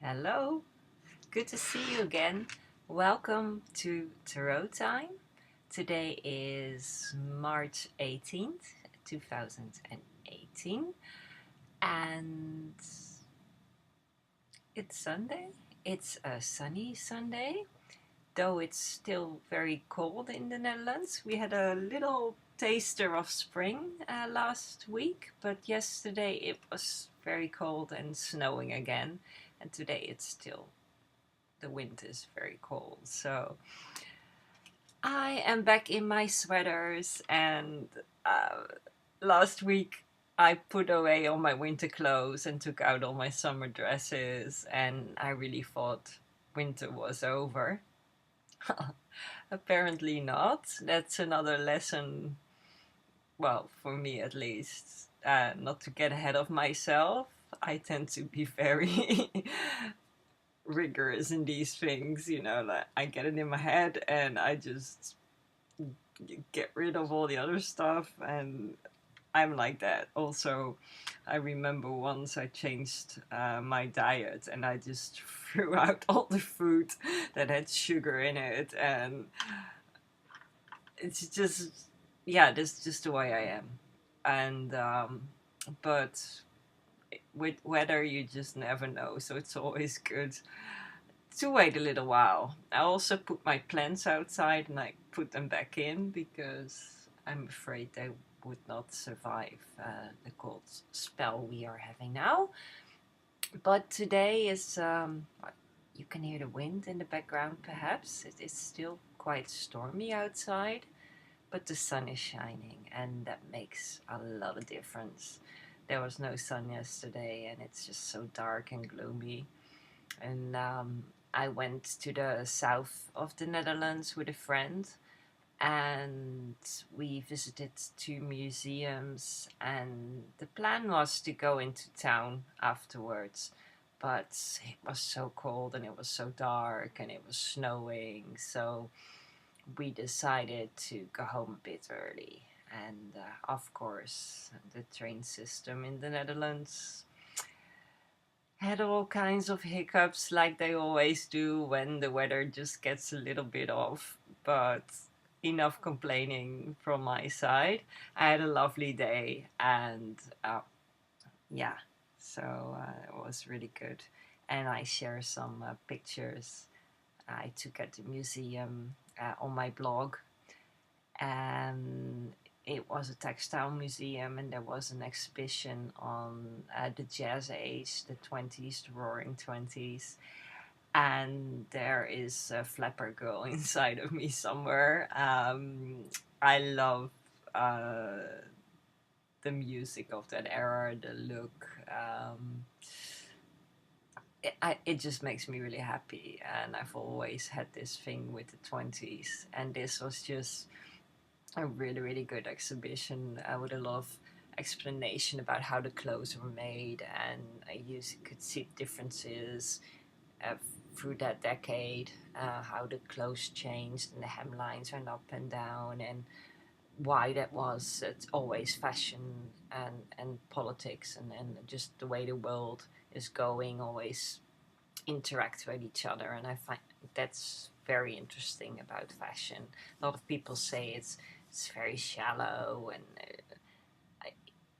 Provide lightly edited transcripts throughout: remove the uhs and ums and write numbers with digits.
Hello, good to see you again. Welcome to Tarot Time. Today is March 18th, 2018, and it's Sunday. It's a sunny Sunday, though it's still very cold in the Netherlands. We had a little taster of spring last week, but yesterday it was very cold and snowing again, and today it's still the wind is very cold. So I am back in my sweaters, and uh, last week I put away all my winter clothes and took out all my summer dresses, and I really thought winter was over. Apparently not. That's another lesson, well, for me at least, not to get ahead of myself. I tend to be very rigorous in these things, like I get it in my head and I just get rid of all the other stuff, and I'm like that. Also, I remember once I changed my diet and I just threw out all the food that had sugar in it, and it's just, yeah, that's just the way I am. And but with weather you just never know, so it's always good to wait a little while. I also put my plants outside and I put them back in because I'm afraid they would not survive the cold spell we are having now. But today is, you can hear the wind in the background perhaps. It is still quite stormy outside, but the sun is shining and that makes a lot of difference. There was no sun yesterday and it's just so dark and gloomy. And I went to the south of the Netherlands with a friend, and we visited two museums. And the plan was to go into town afterwards, but it was so cold and it was so dark and it was snowing, so we decided to go home a bit early. And of course, the train system in the Netherlands had all kinds of hiccups like they always do when the weather just gets a little bit off, but enough complaining from my side. I had a lovely day, and yeah, so it was really good. And I share some pictures I took at the museum on my blog. And it was a textile museum, and there was an exhibition on the jazz age, the 20s, the roaring 20s. And there is a flapper girl inside of me somewhere. I love the music of that era, the look. It just makes me really happy, and I've always had this thing with the 20s, and this was just a really, really good exhibition with a lot of explanation about how the clothes were made, and you could see differences uh, through that decade, how the clothes changed and the hemlines went up and down, and why that was. It's always fashion and politics, and just the way the world is going always interact with each other, and I find that's very interesting about fashion. A lot of people say it's very shallow, and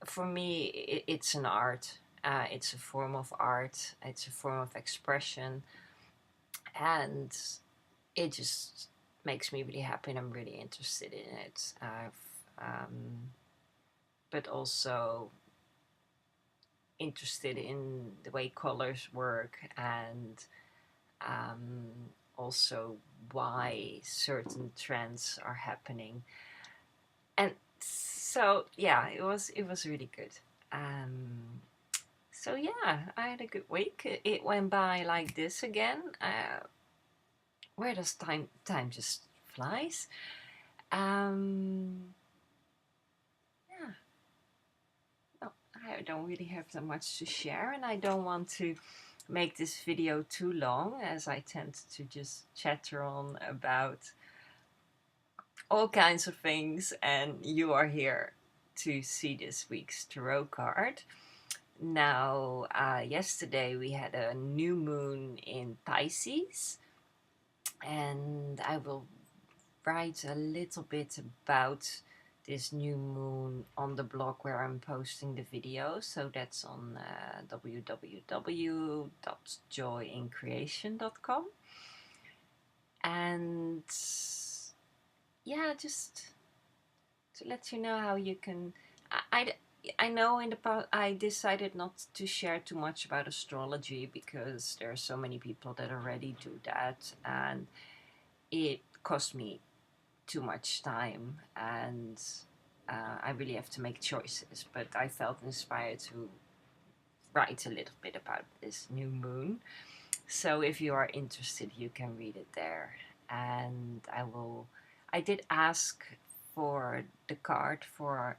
for me, it's an art. It's a form of art. It's a form of expression, and it just makes me really happy, and I'm really interested in it. But also interested in the way colors work, and um, also why certain trends are happening. And so yeah, it was really good. Um, so yeah, I had a good week. It went by like this again. Where does time just flies? Um, yeah, no, I don't really have that much to share, and I don't want to make this video too long, as I tend to just chatter on about all kinds of things, and you are here to see this week's tarot card. Now, yesterday we had a new moon in Pisces, and I will write a little bit about this new moon on the blog where I'm posting the video. So that's on www.joyincreation.com. And yeah, just to let you know how you can. I know in the past I decided not to share too much about astrology because there are so many people that already do that, and it cost me too much time, and I really have to make choices. But I felt inspired to write a little bit about this new moon. So if you are interested, you can read it there. And I did ask for the card for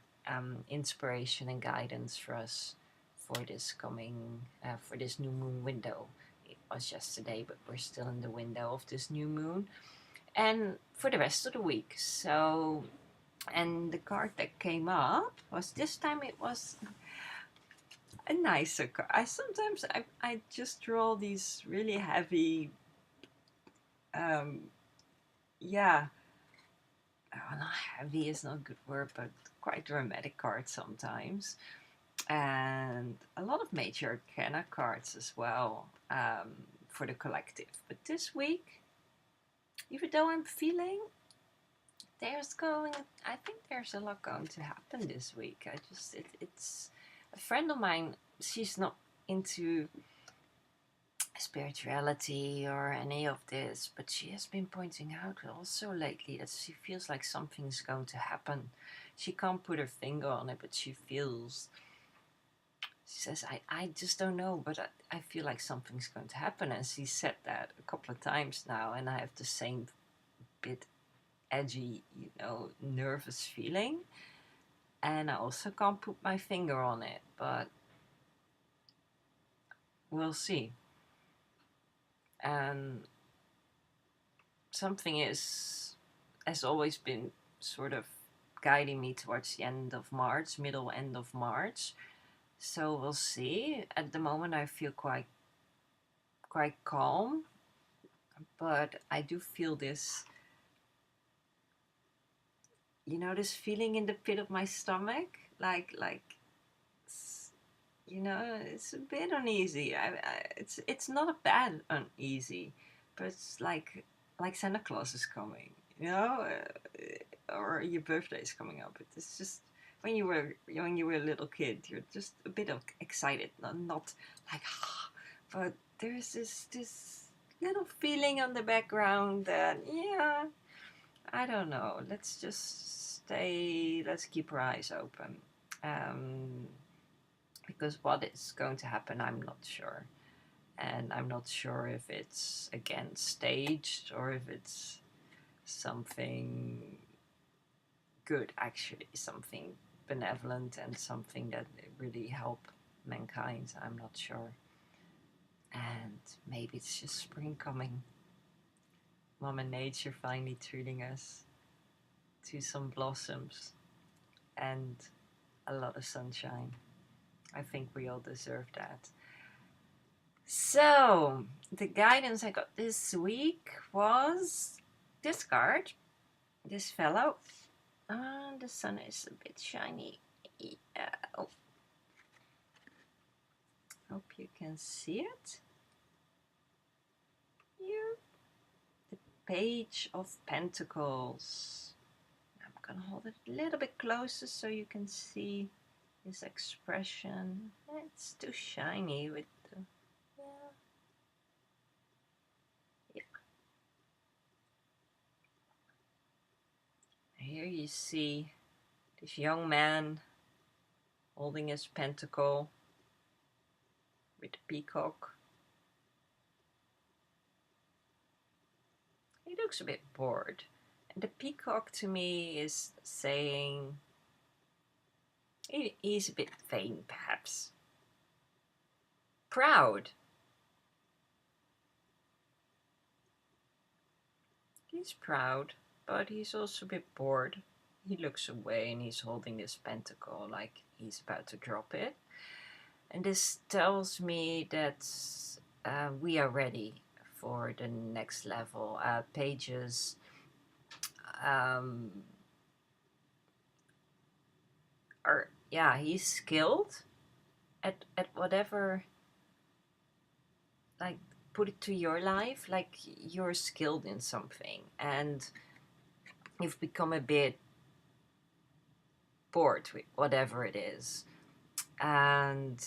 inspiration and guidance for us for this for this new moon window. It was yesterday, but we're still in the window of this new moon. And for the rest of the week. So, and the card that came up was this time it was a nicer card. I just draw these really heavy, um, yeah, oh, not heavy is not a good word, but quite dramatic cards sometimes, and a lot of major arcana cards as well for the collective. But this week, even though I'm feeling I think there's a lot going to happen this week. It's a friend of mine. She's not into spirituality or any of this, but she has been pointing out also lately that she feels like something's going to happen. She can't put her finger on it, but she feels. She says, I just don't know, but I feel like something's going to happen. And she said that a couple of times now, and I have the same bit edgy, nervous feeling. And I also can't put my finger on it, but we'll see. And something has always been sort of guiding me towards the end of March, middle end of March. So we'll see. At the moment, I feel quite calm, but I do feel this, this feeling in the pit of my stomach, it's a bit uneasy. It's not a bad uneasy, but it's like Santa Claus is coming, or your birthday is coming up. It's just when you were a little kid, you're just a bit excited, not like, but there's this little feeling on the background that I don't know. Let's keep our eyes open. Um, because what is going to happen, I'm not sure. And I'm not sure if it's again staged or if it's something good, actually, something benevolent and something that really help mankind. I'm not sure. And maybe it's just spring coming. Mama Nature finally treating us to some blossoms and a lot of sunshine. I think we all deserve that. So, the guidance I got this week was this card, this fellow. The sun is a bit shiny. Yeah. Oh. Hope you can see it. Here. The Page of Pentacles. I'm gonna hold it a little bit closer so you can see this expression. It's too shiny with the. Yeah. Here you see this young man holding his pentacle with the peacock. He looks a bit bored. And the peacock to me is saying he's a bit vain, perhaps. Proud. He's proud, but he's also a bit bored. He looks away and he's holding this pentacle like he's about to drop it. And this tells me that we are ready for the next level. Pages um, are, yeah, he's skilled at whatever, like, put it to your life, like you're skilled in something and you've become a bit bored with whatever it is. And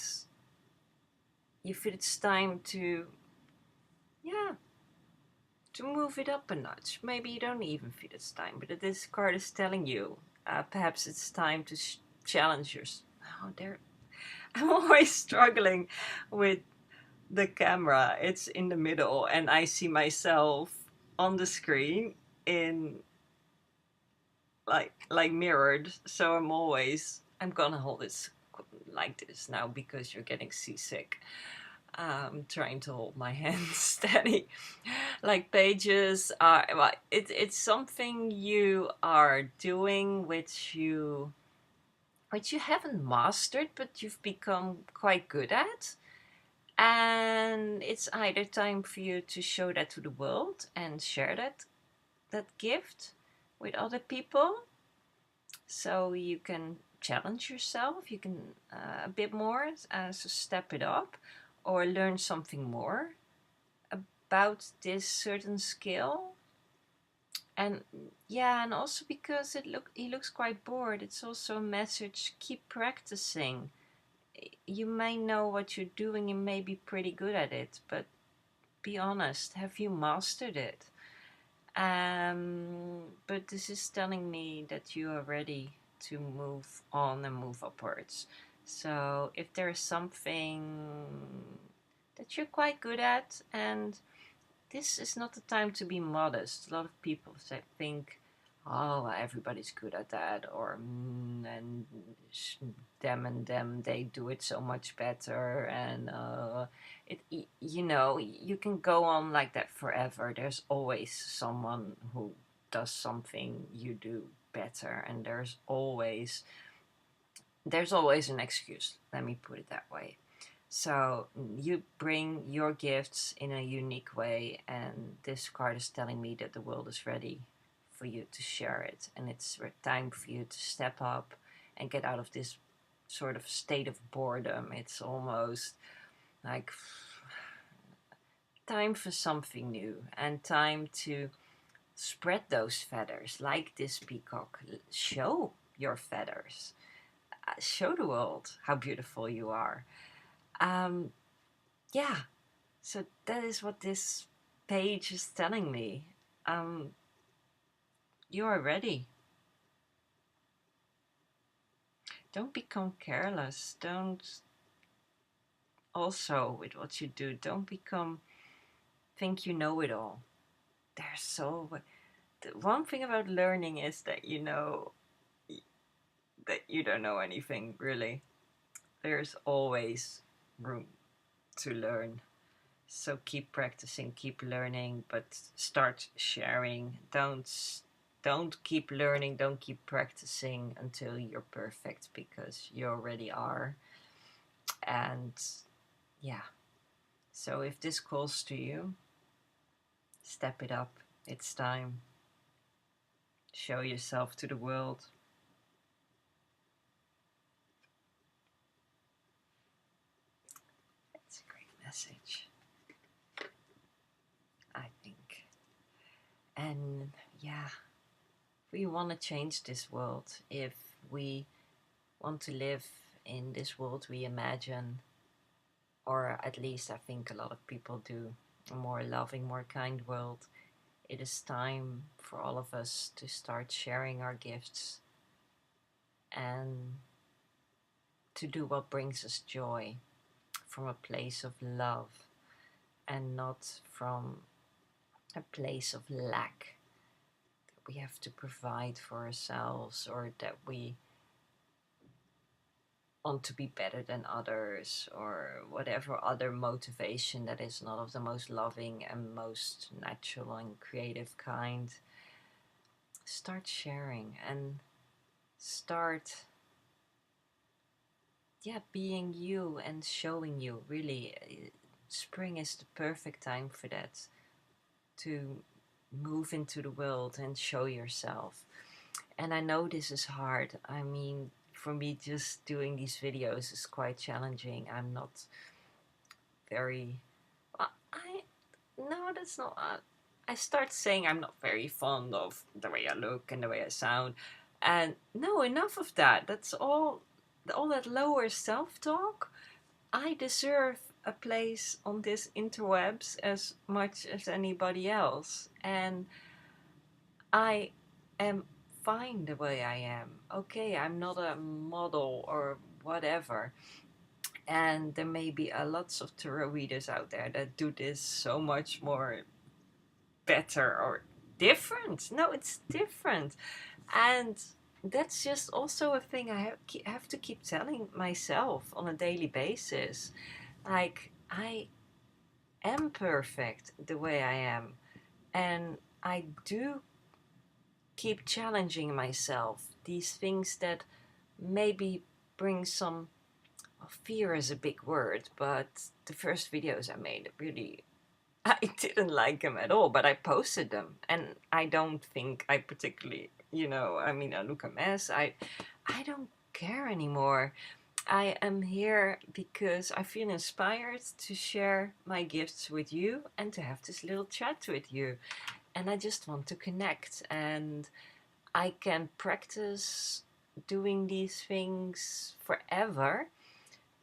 you feel it's time to, yeah, to move it up a notch. Maybe you don't even feel it's time, but this card is telling you perhaps it's time to challenge yourself. Oh, there. I'm always struggling with the camera. It's in the middle, and I see myself on the screen in like mirrored. So I'm gonna hold this like this now because you're getting seasick. Trying to hold my hand steady. Like pages are, well, it's something you are doing which you haven't mastered, but you've become quite good at. And it's either time for you to show that to the world and share that gift with other people, so you can challenge yourself, you can a bit more, so step it up, or learn something more about this certain skill. And yeah, and also because he looks quite bored, it's also a message: keep practicing. You may know what you're doing, you may be pretty good at it, but be honest, have you mastered it? But this is telling me that you are ready to move on and move upwards. So if there is something that you're quite good at, and this is not the time to be modest. A lot of people think, oh, everybody's good at that, or and them and them, they do it so much better, and you can go on like that forever. There's always someone who does something you do better, and there's always an excuse. Let me put it that way. So you bring your gifts in a unique way, and this card is telling me that the world is ready for you to share it, and it's time for you to step up and get out of this sort of state of boredom. It's almost like time for something new and time to spread those feathers like this peacock. Show your feathers. Show the world how beautiful you are. Um, yeah, so that is what this page is telling me. Um, you are ready. Don't become careless. Don't, also with what you do, don't become, think you know it all. There's the one thing about learning is that you know that you don't know anything really. There's always room to learn. So keep practicing, keep learning, but start sharing. Don't keep learning, don't keep practicing until you're perfect, because you already are. And yeah. So if this calls to you, step it up. It's time. Show yourself to the world. It's a great message, I think. And yeah, we want to change this world. If we want to live in this world we imagine, or at least I think a lot of people do, a more loving, more kind world, it is time for all of us to start sharing our gifts and to do what brings us joy from a place of love and not from a place of lack that we have to provide for ourselves, or that we want to be better than others, or whatever other motivation that is not of the most loving and most natural and creative kind. Start sharing and start yeah, being you and showing you. Really, spring is the perfect time for that, to move into the world and show yourself. And I know this is hard. I mean, for me, just doing these videos is quite challenging. I'm not very. I no, that's not. I start saying I'm not very fond of the way I look and the way I sound, and no, enough of that. That's all. All that lower self-talk. I deserve a place on this interwebs as much as anybody else, and I am fine the way I am. Okay, I'm not a model or whatever. And there may be lots of tarot readers out there that do this so much more better or different. No, it's different. And that's just also a thing I have to keep telling myself on a daily basis. Like, I am perfect the way I am. And I do keep challenging myself. These things that maybe bring some, well, fear is a big word, but the first videos I made really, I didn't like them at all, but I posted them, and I don't think I particularly, I mean, I look a mess. I don't care anymore. I am here because I feel inspired to share my gifts with you and to have this little chat with you. And I just want to connect, and I can practice doing these things forever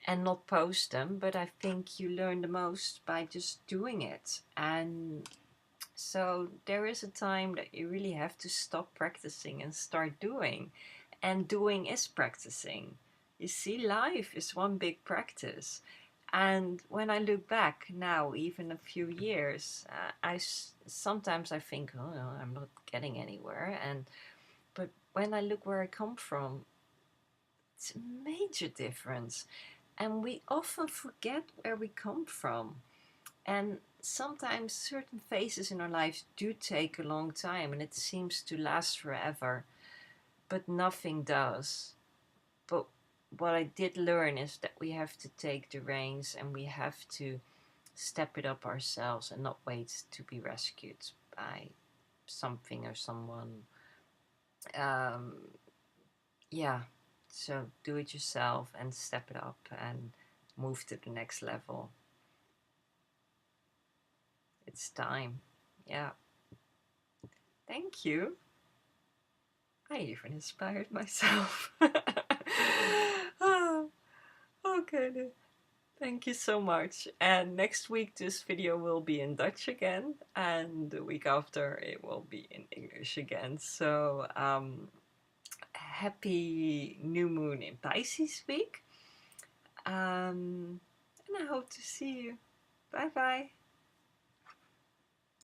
and not post them, but I think you learn the most by just doing it. And so there is a time that you really have to stop practicing and start doing. And doing is practicing. You see, life is one big practice. And when I look back now, even a few years, sometimes I think, oh no, I'm not getting anywhere. But when I look where I come from, it's a major difference. And we often forget where we come from. And sometimes certain phases in our lives do take a long time and it seems to last forever, but nothing does. But what I did learn is that we have to take the reins and we have to step it up ourselves and not wait to be rescued by something or someone. Um, yeah, so do it yourself and step it up and move to the next level. It's time. Yeah. Thank you. I even inspired myself. Oh, okay. Thank you so much. And next week, this video will be in Dutch again, and the week after, it will be in English again. So, happy new moon in Pisces week. And I hope to see you. Bye bye.